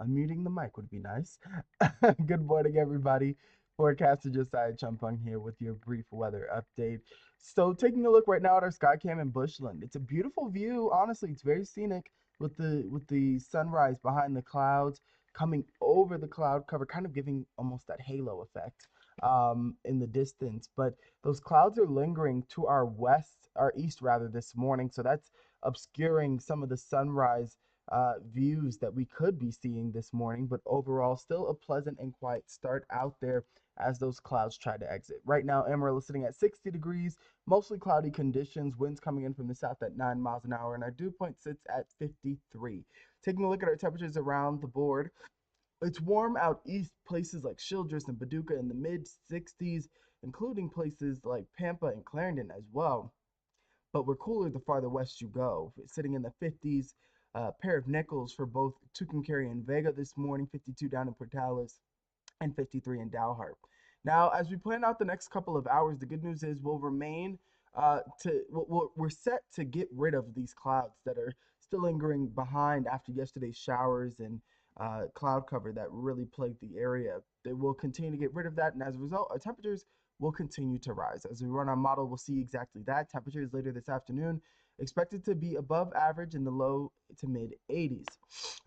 Unmuting the mic would be nice. Good morning, everybody. Forecaster Josiah Acheampong here with your brief weather update. So, taking a look right now at our sky cam in Bushland, it's a beautiful view. Honestly, it's very scenic with the sunrise behind the clouds coming over the cloud cover, kind of giving almost that halo effect in the distance. But those clouds are lingering to our west, our east rather, this morning. So that's obscuring some of the sunrise views that we could be seeing this morning, but overall, still a pleasant and quiet start out there as those clouds try to exit. Right now, Amarillo is sitting at 60 degrees, mostly cloudy conditions, winds coming in from the south at 9 miles an hour, and our dew point sits at 53. Taking a look at our temperatures around the board, it's warm out east, places like Childress and Paducah in the mid 60s, including places like Pampa and Clarendon as well, but we're cooler the farther west you go. Sitting in the 50s, a pair of nickels for both Tucumcari and Vega this morning, 52 down in Portales and 53 in Dalhart. Now, as we plan out the next couple of hours, the good news is we'll remain we're set to get rid of these clouds that are still lingering behind after yesterday's showers and cloud cover that really plagued the area. They will continue to get rid of that, and as a result, our temperatures will continue to rise. As we run our model, we'll see exactly that. Temperatures later this afternoon expected to be above average in the low to mid 80s.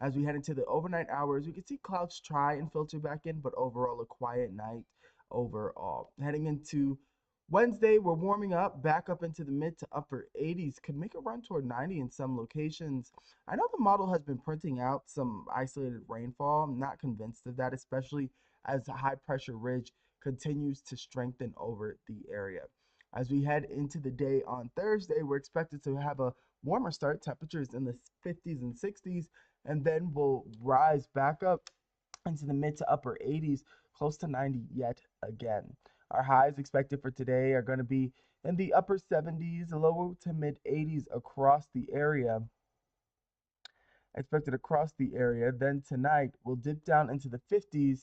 As we head into the overnight hours, we can see clouds try and filter back in, but overall a quiet night overall. Heading into Wednesday, we're warming up back up into the mid to upper 80s. Could make a run toward 90 in some locations. I know the model has been printing out some isolated rainfall. I'm not convinced of that, especially as the high pressure ridge continues to strengthen over the area. As we head into the day on Thursday, we're expected to have a warmer start, temperatures in the 50s and 60s, and then we'll rise back up into the mid to upper 80s, close to 90 yet again. Our highs expected for today are going to be in the upper 70s, low to mid 80s across the area. Expected across the area. Then tonight we'll dip down into the 50s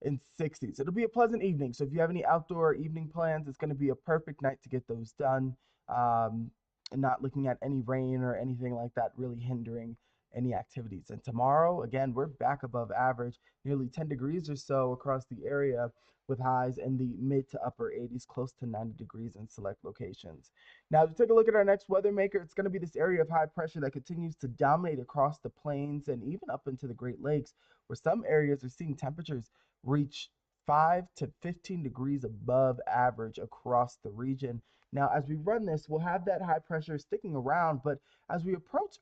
and 60s. It'll be a pleasant evening. So if you have any outdoor evening plans, it's going to be a perfect night to get those done. And not looking at any rain or anything like that really hindering any activities. And tomorrow, again, we're back above average, nearly 10 degrees or so across the area with highs in the mid to upper 80s, close to 90 degrees in select locations. Now, to take a look at our next weather maker, it's going to be this area of high pressure that continues to dominate across the plains and even up into the Great Lakes, where some areas are seeing temperatures reach 5 to 15 degrees above average across the region. Now, as we run this, we'll have that high pressure sticking around, but as we approach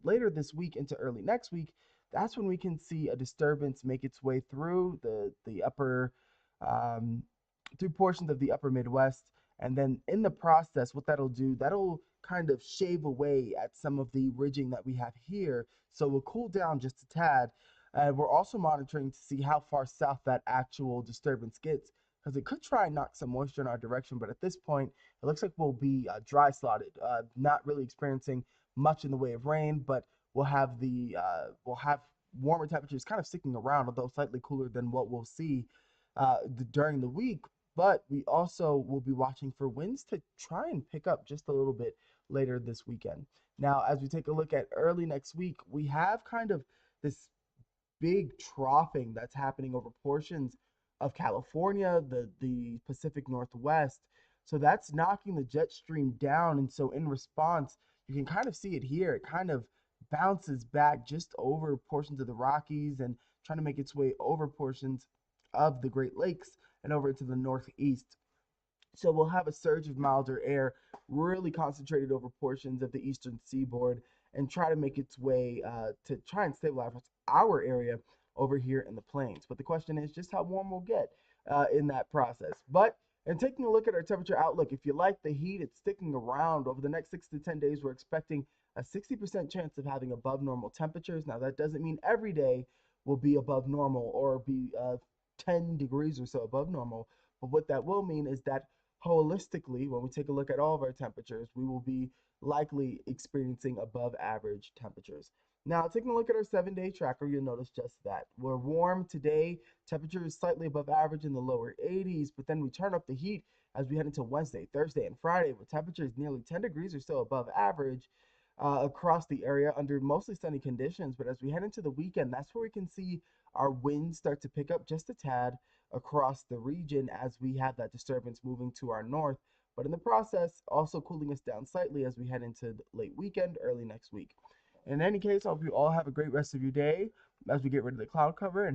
later this week into early next week, that's when we can see a disturbance make its way through the upper um, through portions of the upper Midwest. And then in the process, what that'll do, that'll kind of shave away at some of the ridging that we have here. So we'll cool down just a tad. And we're also monitoring to see how far south that actual disturbance gets, because it could try and knock some moisture in our direction. But at this point, it looks like we'll be dry slotted, not really experiencing much in the way of rain, but we'll have warmer temperatures kind of sticking around, although slightly cooler than what we'll see during the week. But we also will be watching for winds to try and pick up just a little bit later this weekend. Now, as we take a look at early next week, we have kind of this big troughing that's happening over portions of California, the Pacific Northwest. So that's knocking the jet stream down. And so in response, you can kind of see it here. It kind of bounces back just over portions of the Rockies and trying to make its way over portions of the Great Lakes and over to the Northeast. So we'll have a surge of milder air really concentrated over portions of the eastern seaboard and try to make its way to try and stabilize our area over here in the plains. But the question is just how warm we'll get in that process. But and taking a look at our temperature outlook, if you like the heat, it's sticking around over the next 6 to 10 days. We're expecting a 60% chance of having above normal temperatures. Now, that doesn't mean every day will be above normal or be 10 degrees or so above normal. But what that will mean is that holistically, when we take a look at all of our temperatures, we will be likely experiencing above average temperatures. Now, taking a look at our 7-day tracker, you'll notice just that. We're warm today. Temperature is slightly above average in the lower 80s, but then we turn up the heat as we head into Wednesday, Thursday, and Friday, where temperature is nearly 10 degrees or so above average. across the area under mostly sunny conditions. But as we head into the weekend, that's where we can see our winds start to pick up just a tad across the region as we have that disturbance moving to our north. But in the process, also cooling us down slightly as we head into the late weekend, early next week. In any case, I hope you all have a great rest of your day as we get rid of the cloud cover and